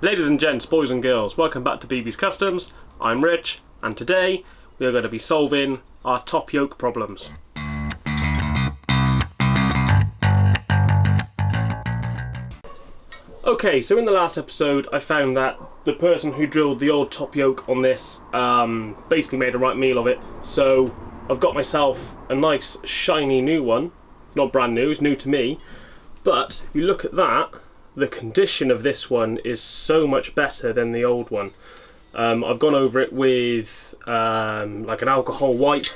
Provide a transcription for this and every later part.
Ladies and gents, boys and girls, welcome back to BB's Customs. I'm Rich, and today we are going to be solving our top yoke problems. Okay, so in the last episode I found that the person who drilled the old top yoke on this basically made a right meal of it. So I've got myself a nice shiny new one. Not brand new, it's new to me. But if you look at that, the condition of this one is so much better than the old one. I've gone over it with like an alcohol wipe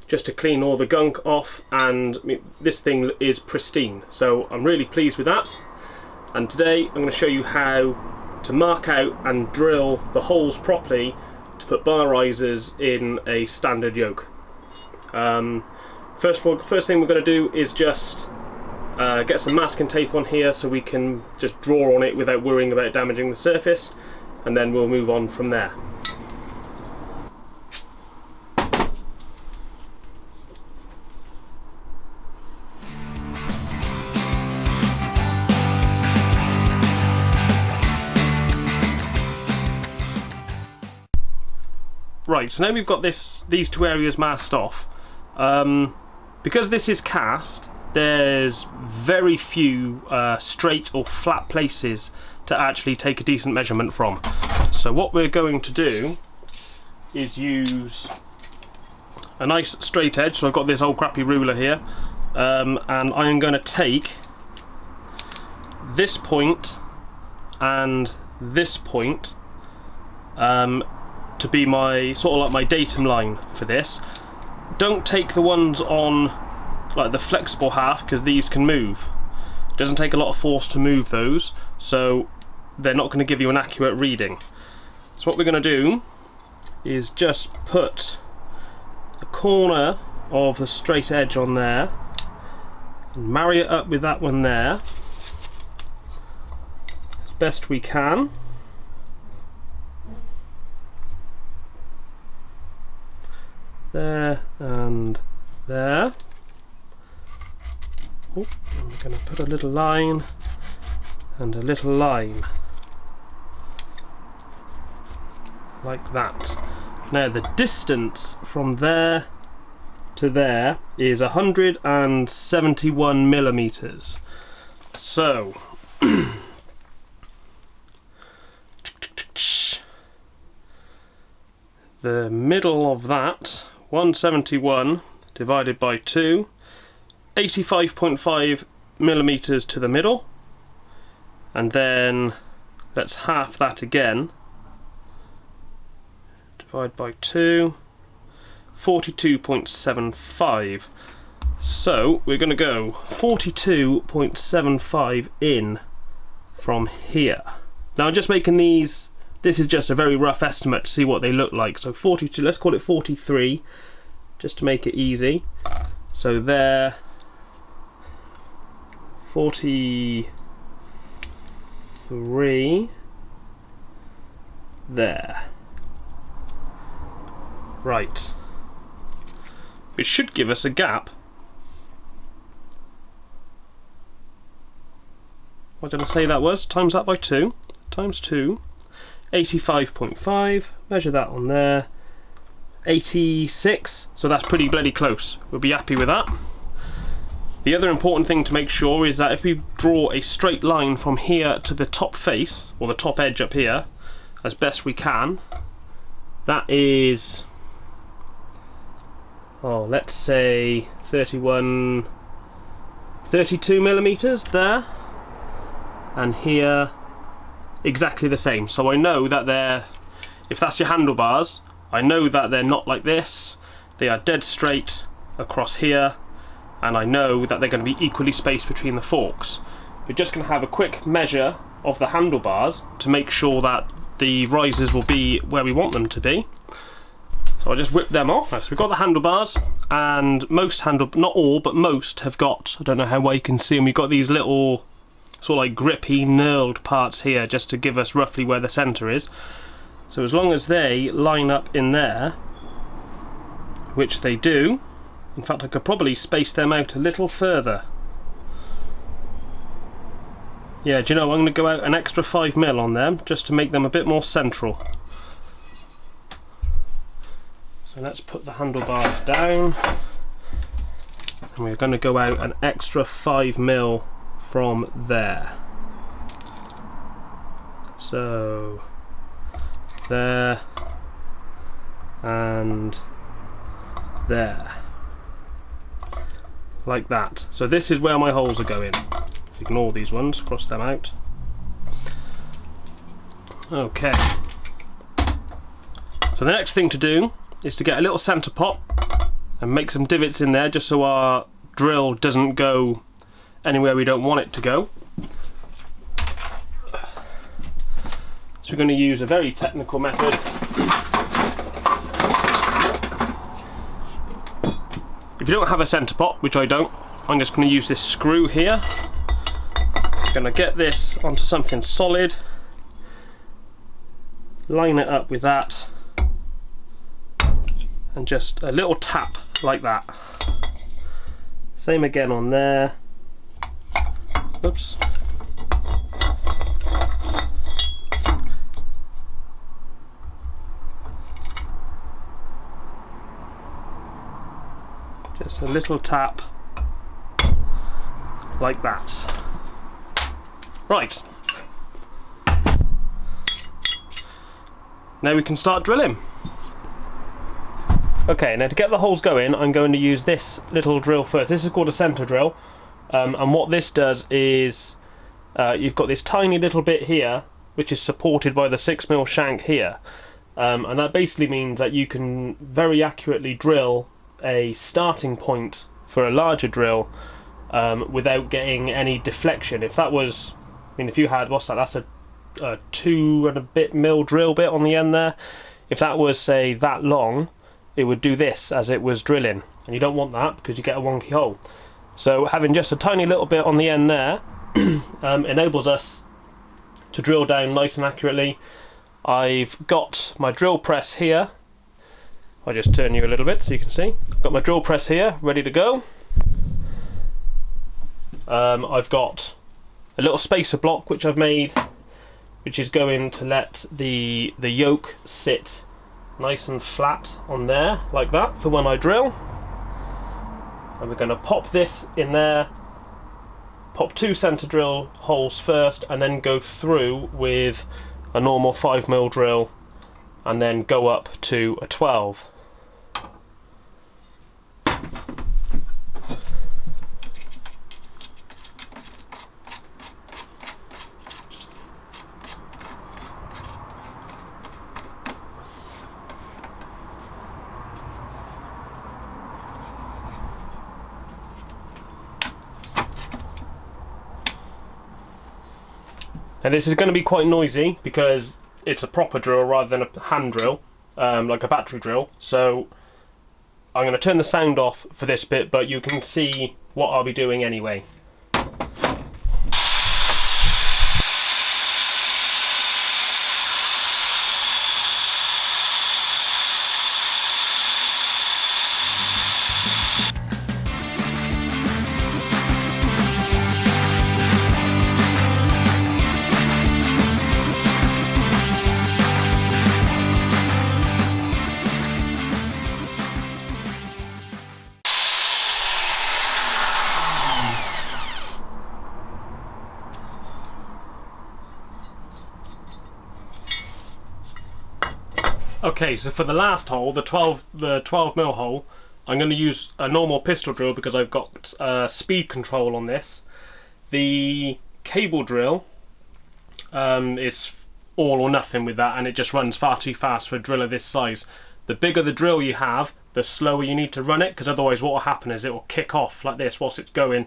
just to clean all the gunk off, and I mean, this thing is pristine, so I'm really pleased with that. And today I'm going to show you how to mark out and drill the holes properly to put bar risers in a standard yoke. First thing we're going to do is just get some masking tape on here so we can just draw on it without worrying about damaging the surface, and then we'll move on from there. Right, so now we've got these two areas masked off. Because this is cast, there's very few straight or flat places to actually take a decent measurement from. So what we're going to do is use a nice straight edge. So I've got this old crappy ruler here, and I am going to take this point and this point to be my sort of like my datum line for this. Don't take the ones on like the flexible half, because these can move. It doesn't take a lot of force to move those, so they're not going to give you an accurate reading. So what we're going to do is just put the corner of the straight edge on there and marry it up with that one there as best we can. There and there. Oh, I'm going to put a little line and a little line like that. Now the distance from there to there is 171 millimeters. So the middle of that, 171 divided by 2, 85.5 millimeters to the middle, and then let's half that again, divide by 2, 42.75. so we're going to go 42.75 in from here. Now I'm just making these, this is just a very rough estimate to see what they look like. So 42, let's call it 43 just to make it easy. So there, 43 there. Right. It should give us a gap. What did I say that was? Times that by 2. Times 2. 85.5. Measure that on there. 86. So that's pretty bloody close. We'll be happy with that. The other important thing to make sure is that if we draw a straight line from here to the top face, or the top edge up here, as best we can, that is, oh, let's say 32 millimeters there, and here exactly the same. So I know that they're, if that's your handlebars, I know that they're not like this, they are dead straight across here, and I know that they're going to be equally spaced between the forks. We're just going to have a quick measure of the handlebars to make sure that the risers will be where we want them to be. So I'll just whip them off. So we've got the handlebars, and most not all, but most have got, I don't know how well you can see them, we've got these little sort of like grippy, knurled parts here just to give us roughly where the centre is. So as long as they line up in there, which they do, in fact I could probably space them out a little further. Yeah, do you know, I'm going to go out an extra 5mm on them just to make them a bit more central. So let's put the handlebars down, and we're going to go out an extra 5mm from there. So there and there, like that. So this is where my holes are going. Ignore these ones, cross them out. Okay, so the next thing to do is to get a little centre pot and make some divots in there just so our drill doesn't go anywhere we don't want it to go. So we're going to use a very technical method. If you don't have a centre pot, which I don't, I'm just going to use this screw here. I'm going to get this onto something solid, line it up with that, and just a little tap like that. Same again on there. Oops. Just a little tap like that. Right. Now we can start drilling. Okay, now to get the holes going, I'm going to use this little drill first. This is called a centre drill, and what this does is you've got this tiny little bit here which is supported by the 6mm shank here, and that basically means that you can very accurately drill a starting point for a larger drill without getting any deflection. If that was, I mean, if you had, what's that, that's a 2 and a bit mil drill bit on the end there. If that was, say, that long, it would do this as it was drilling, and you don't want that because you get a wonky hole. So having just a tiny little bit on the end there enables us to drill down nice and accurately. I've got my drill press here. I'll just turn you a little bit so you can see. I've got my drill press here ready to go. I've got a little spacer block which I've made, which is going to let the yoke sit nice and flat on there like that for when I drill. And we're going to pop this in there, pop 2 centre drill holes first, and then go through with a normal 5mm drill and then go up to a 12. Now this is going to be quite noisy because it's a proper drill rather than a hand drill, like a battery drill. So I'm going to turn the sound off for this bit, but you can see what I'll be doing anyway. Okay, so for the last hole, the 12mm hole, I'm going to use a normal pistol drill because I've got speed control on this. The cable drill is all or nothing with that, and it just runs far too fast for a driller this size. The bigger the drill you have, the slower you need to run it, because otherwise what will happen is it will kick off like this whilst it's going,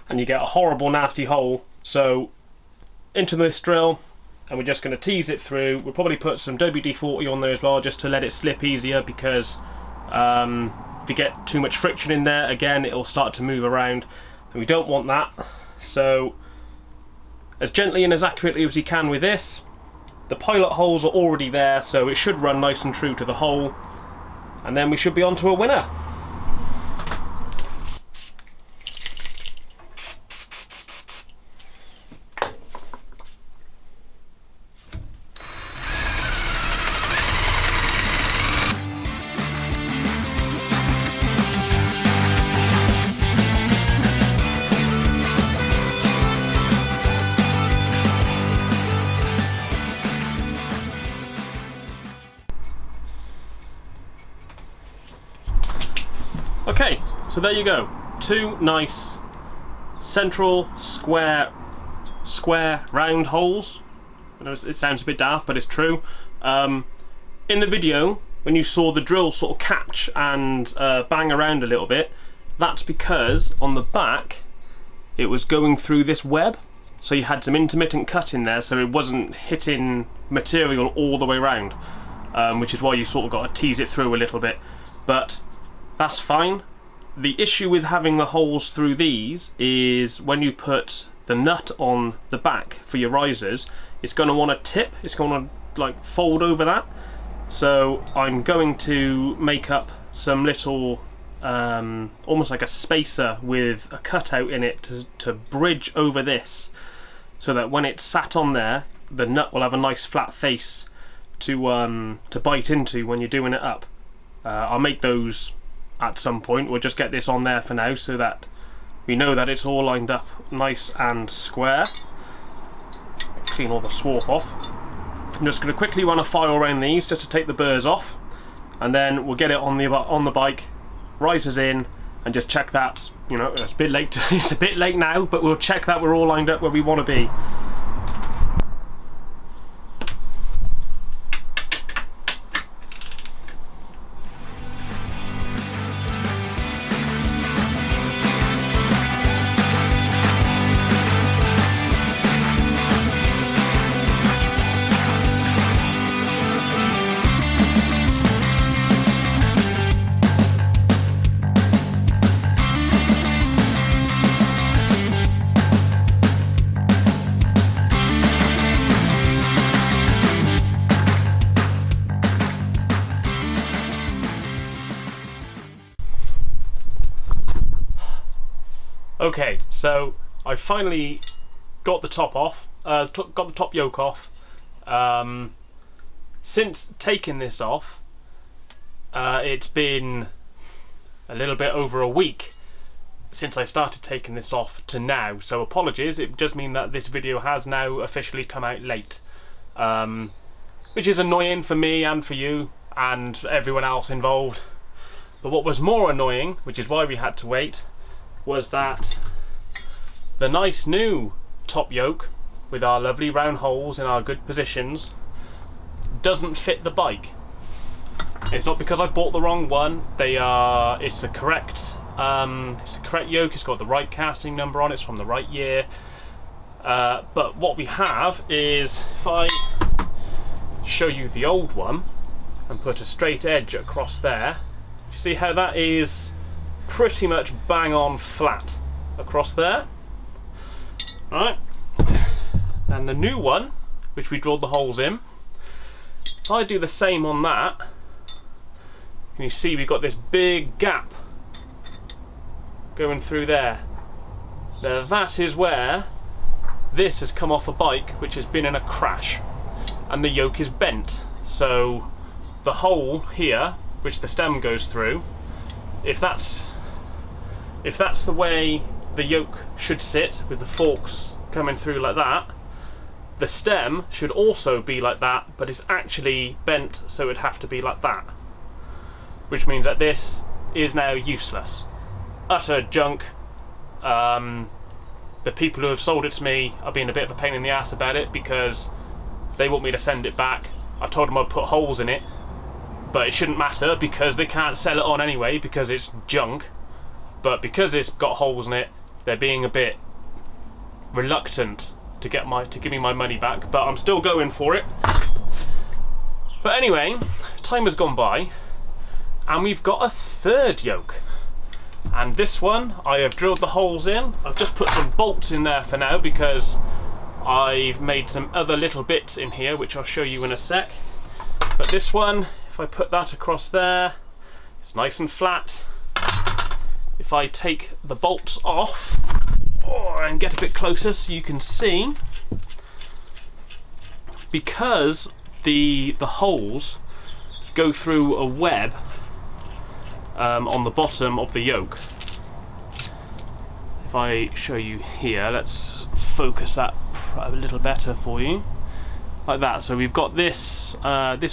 and you get a horrible nasty hole. So into this drill, and we're just going to tease it through. We'll probably put some WD-40 on there as well just to let it slip easier, because if you get too much friction in there, again it'll start to move around, and we don't want that. So as gently and as accurately as you can with this. The pilot holes are already there, so it should run nice and true to the hole, and then we should be on to a winner. Okay, so there you go. Two nice central square round holes. I know it sounds a bit daft, but it's true. In the video, when you saw the drill sort of catch and bang around a little bit, that's because on the back it was going through this web, so you had some intermittent cut in there, so it wasn't hitting material all the way around, which is why you sort of got to tease it through a little bit. But that's fine. The issue with having the holes through these is when you put the nut on the back for your risers, it's going to want to tip, it's going to like fold over that. So I'm going to make up some little almost like a spacer with a cutout in it to bridge over this, so that when it's sat on there, the nut will have a nice flat face to bite into when you're doing it up. I'll make those at some point. We'll just get this on there for now so that we know that it's all lined up nice and square. Clean all the swarf off. I'm just going to quickly run a file around these just to take the burrs off, and then we'll get it on the bike, risers in, and just check that, you know, it's a bit late. It's a bit late now, but we'll check that we're all lined up where we want to be. Okay, so I finally got the top off, got the top yoke off. Since taking this off, it's been a little bit over a week since I started taking this off to now, so apologies, it just means that this video has now officially come out late, which is annoying for me and for you and everyone else involved. But what was more annoying, which is why we had to wait, was that the nice new top yoke with our lovely round holes in our good positions doesn't fit the bike. It's not because I've bought the wrong one. It's the correct yoke. It's got the right casting number on it. It's from the right year. But what we have is, if I show you the old one and put a straight edge across there, you see how that is pretty much bang on flat across there. Right, and the new one, which we drilled the holes in, if I do the same on that, can you see we've got this big gap going through there. Now that is where this has come off a bike which has been in a crash, and the yoke is bent. So the hole here, which the stem goes through, if that's the way the yoke should sit, with the forks coming through like that, the stem should also be like that, but it's actually bent, so it'd have to be like that, which means that this is now useless, utter junk. The people who have sold it to me are being a bit of a pain in the ass about it, because they want me to send it back. I told them I'd put holes in it, but it shouldn't matter because they can't sell it on anyway because it's junk. But because it's got holes in it, they're being a bit reluctant to give me my money back, but I'm still going for it. But anyway, time has gone by and we've got a third yoke, and this one I have drilled the holes in. I've just put some bolts in there for now because I've made some other little bits in here which I'll show you in a sec. But this one, if I put that across there, it's nice and flat. If I take the bolts off and get a bit closer so you can see, because the holes go through a web on the bottom of the yoke. If I show you here, let's focus that a little better for you, like that. So we've got this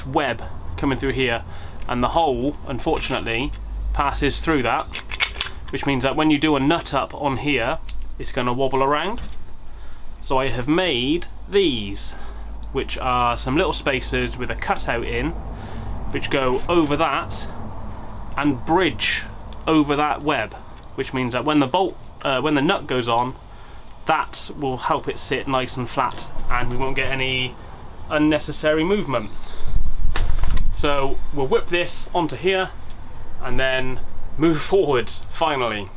web coming through here, and the hole unfortunately passes through that which means that when you do a nut up on here, it's going to wobble around. So I have made these, which are some little spacers with a cutout in, which go over that and bridge over that web, which means that when the nut goes on, that will help it sit nice and flat, and we won't get any unnecessary movement. So we'll whip this onto here and then move forwards finally.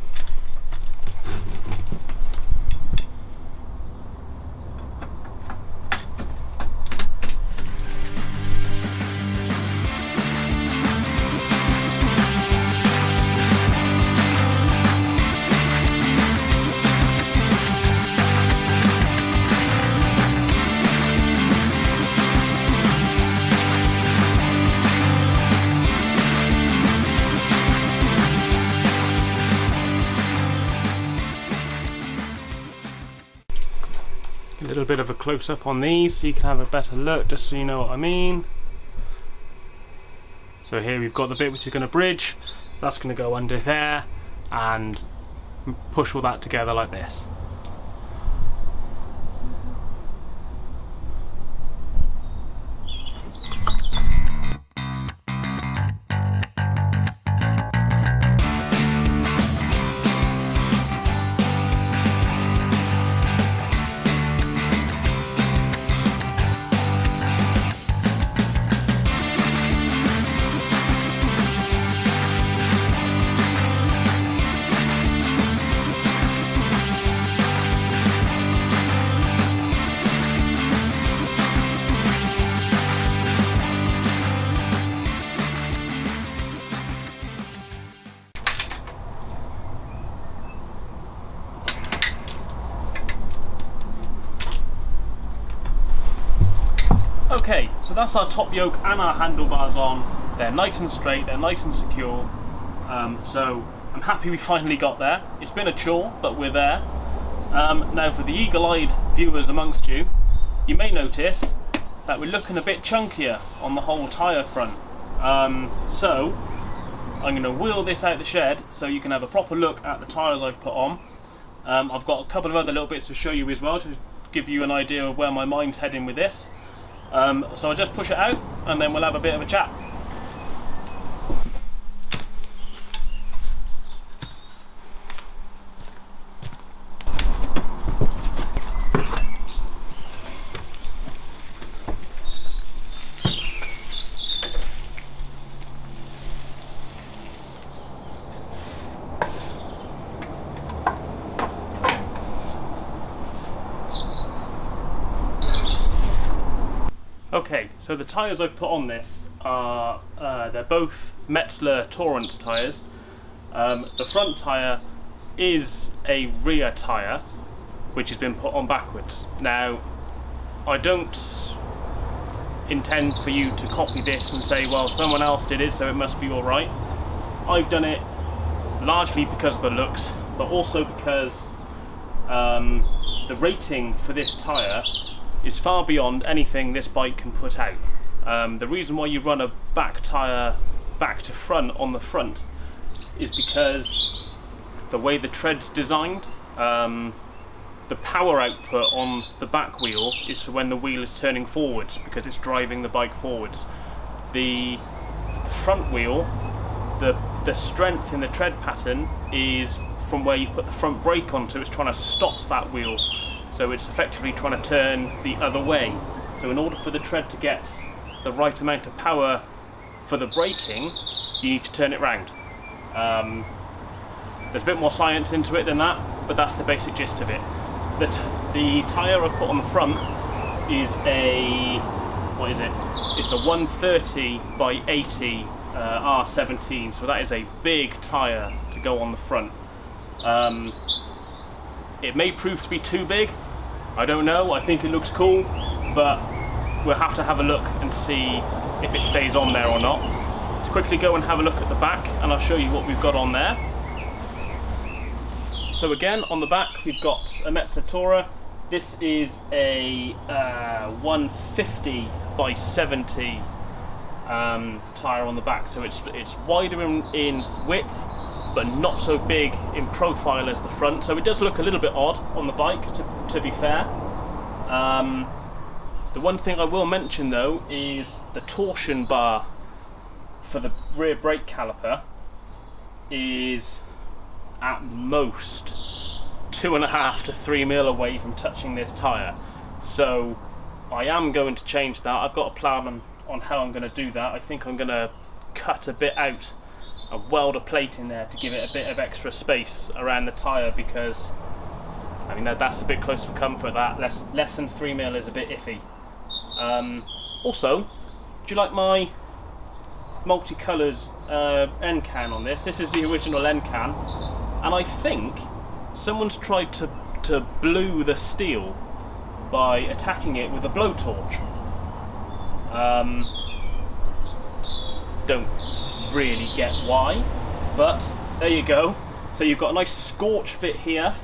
A little bit of a close-up on these so you can have a better look, just so you know what I mean. So here we've got the bit which is going to bridge, that's going to go under there and push all that together like this. Okay, so that's our top yoke and our handlebars on. They're nice and straight, they're nice and secure. So I'm happy we finally got there. It's been a chore, but we're there. Now for the eagle-eyed viewers amongst you, you may notice that we're looking a bit chunkier on the whole tyre front. So I'm going to wheel this out the shed so you can have a proper look at the tyres I've put on. I've got a couple of other little bits to show you as well to give you an idea of where my mind's heading with this. So I'll just push it out and then we'll have a bit of a chat. Okay, so the tyres I've put on this are, they're both Metzler Torrance tyres. The front tyre is a rear tyre, which has been put on backwards. Now, I don't intend for you to copy this and say, well, someone else did it, so it must be alright. I've done it largely because of the looks, but also because the rating for this tyre is far beyond anything this bike can put out. The reason why you run a back tyre back to front on the front is because the way the tread's designed, the power output on the back wheel is for when the wheel is turning forwards, because it's driving the bike forwards. The front wheel, the strength in the tread pattern is from where you put the front brake onto. It's trying to stop that wheel. So it's effectively trying to turn the other way. So in order for the tread to get the right amount of power for the braking, you need to turn it round. There's a bit more science into it than that, but that's the basic gist of it. The tyre I've put on the front is a, what is it? It's a 130 by 80 R17, so that is a big tyre to go on the front. It may prove to be too big, I don't know, I think it looks cool, but we'll have to have a look and see if it stays on there or not. Let's quickly go and have a look at the back and I'll show you what we've got on there. So again, on the back we've got a Metzler Tourer. This is a 150 by 70 tyre on the back, so it's wider in width, but not so big in profile as the front, so it does look a little bit odd on the bike, to be fair. The one thing I will mention though is the torsion bar for the rear brake caliper is at most 2.5 to 3 mil away from touching this tyre. So I am going to change that. I've got a plan on how I'm going to do that. I think I'm going to cut a bit out and weld a plate in there to give it a bit of extra space around the tyre, because I mean that's a bit close for comfort. That less than 3 mil is a bit iffy. Also, do you like my multicoloured end can on this? This is the original end can, and I think someone's tried to blue the steel by attacking it with a blowtorch. Don't really get why, but there you go. So you've got a nice scorch bit here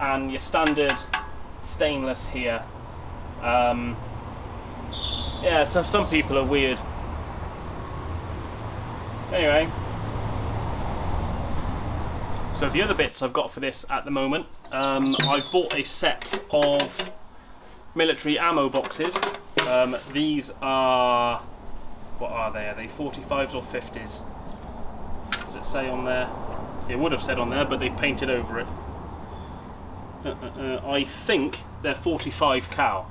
and your standard stainless here. Yeah, so some people are weird. Anyway, so the other bits I've got for this at the moment, I've bought a set of military ammo boxes. These are, what are they? Are they 45s or 50s? Does it say on there? It would have said on there, but they've painted over it. I think they're 45 cal,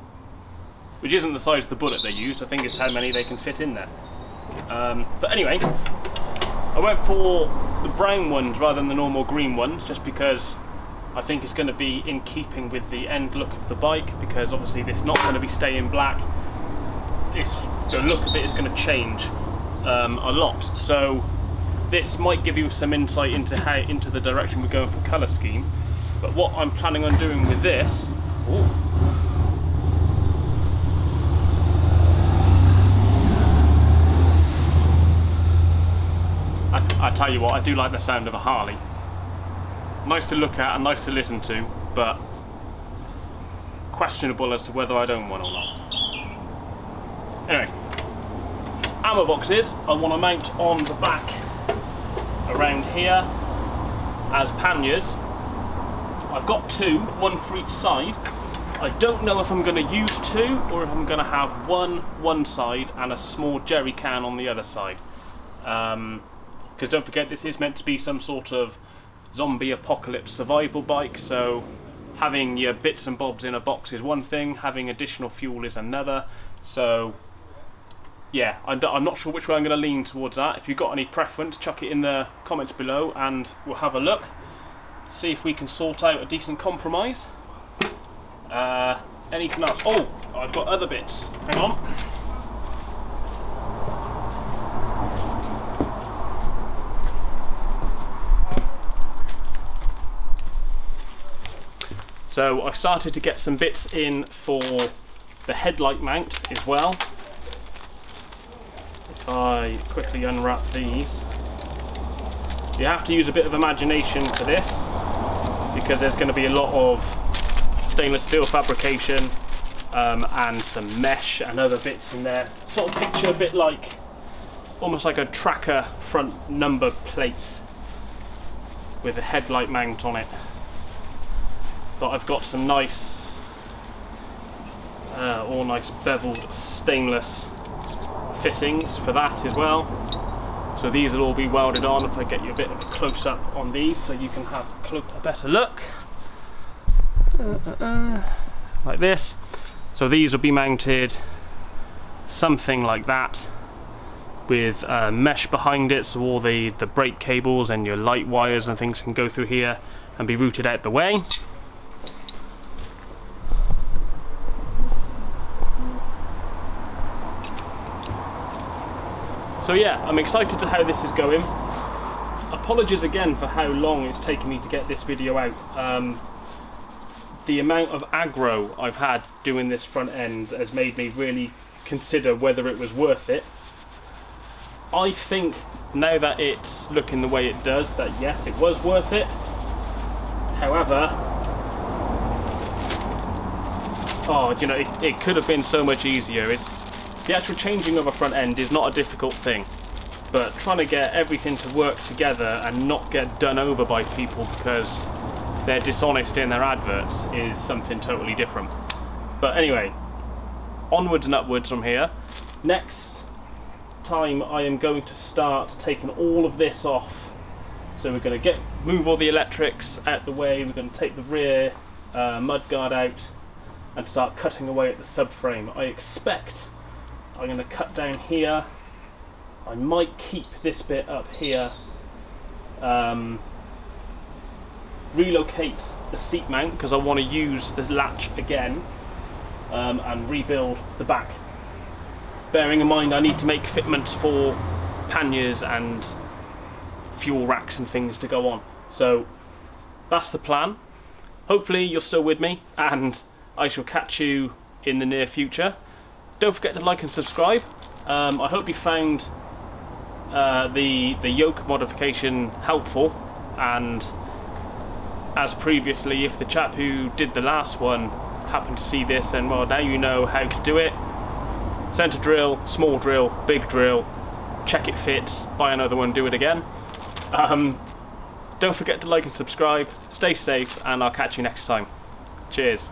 which isn't the size of the bullet they used. I think it's how many they can fit in there. But anyway, I went for the brown ones rather than the normal green ones, just because I think it's going to be in keeping with the end look of the bike, because obviously this is not going to be staying black. The look of it is going to change a lot. So this might give you some insight into the direction we're going for colour scheme. But what I'm planning on doing with this, I tell you what, I do like the sound of a Harley. Nice to look at and nice to listen to, but questionable as to whether I'd own one or not. Anyway, ammo boxes I want to mount on the back around here as panniers. I've got two, one for each side. I don't know if I'm going to use two or if I'm going to have one side and a small jerry can on the other side. Because don't forget, this is meant to be some sort of zombie apocalypse survival bike, so having your bits and bobs in a box is one thing, having additional fuel is another. So yeah, I'm not sure which way I'm going to lean towards that. If you've got any preference, chuck it in the comments below and we'll have a look, see if we can sort out a decent compromise. Anything else? Oh, I've got other bits. Hang on. So I've started to get some bits in for the headlight mount as well. If I quickly unwrap these. You have to use a bit of imagination for this, because there's going to be a lot of stainless steel fabrication and some mesh and other bits in there. Sort of picture a bit like, almost like a tracker front number plate with a headlight mount on it. But I've got some nice, all nice beveled stainless fittings for that as well. So these will all be welded on. If I get you a bit of a close up on these so you can have a better look. Like this. So these will be mounted something like that, with mesh behind it, so all the brake cables and your light wires and things can go through here and be routed out the way. So yeah, I'm excited to how this is going. Apologies again for how long it's taken me to get this video out. The amount of aggro I've had doing this front end has made me really consider whether it was worth it. I think now that it's looking the way it does, that yes, it was worth it. However, you know, it could have been so much easier. The actual changing of a front end is not a difficult thing. but trying to get everything to work together and not get done over by people because they're dishonest in their adverts is something totally different. But anyway, onwards and upwards from here. Next time I am going to start taking all of this off. So we're going to move all the electrics out the way, we're going to take the rear mudguard out and start cutting away at the subframe. I expect I'm going to cut down here. I might keep this bit up here, relocate the seat mount because I want to use the latch again, and rebuild the back. Bearing in mind I need to make fitments for panniers and fuel racks and things to go on. So that's the plan. Hopefully you're still with me, and I shall catch you in the near future. Don't forget to like and subscribe. I hope you found the yoke modification helpful, and as previously, if the chap who did the last one happened to see this, then well, now you know how to do it. Centre drill, small drill, big drill, check it fits, buy another one, do it again. Don't forget to like and subscribe, stay safe, and I'll catch you next time. Cheers.